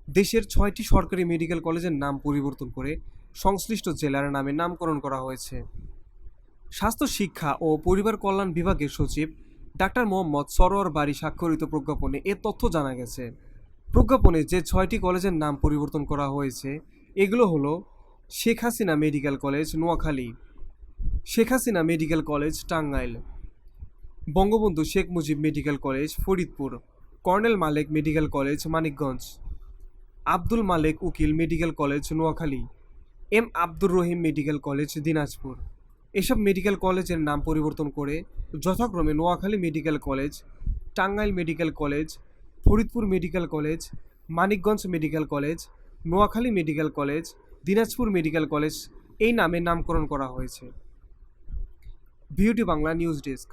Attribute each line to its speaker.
Speaker 1: দেশের ৬টি সরকারি মেডিকেল কলেজের নাম পরিবর্তন করে সংশ্লিষ্ট জেলার নামে নামকরণ করা হয়েছে। স্বাস্থ্য শিক্ষা ও পরিবার কল্যাণ বিভাগের সচিব ডাক্তার মোহাম্মদ সরোয়ার বারী স্বাক্ষরিত প্রজ্ঞাপনে এ তথ্য জানা গেছে। প্রজ্ঞাপনে যে ৬টি কলেজের নাম পরিবর্তন করা হয়েছে এগুলো হলো Sheikh Hasina medical college Noakhali, Sheikh Hasina medical college Tangail, Bangabandhu Sheikh Mujib medical college Faridpur, colonel Malek medical college Manikganj, Abdul Malek Ukil medical college Noakhali, M Abdur Rahim medical college Dinajpur. এসব মেডিকেল কলেজের নাম পরিবর্তন করে যথাক্রমে Noakhali medical college, Tangail medical college, Faridpur medical college, Manikganj medical college, Noakhali medical college, Dinajpur medical college এই নামে নামকরণ করা হয়েছে। VOT Bangla news desk.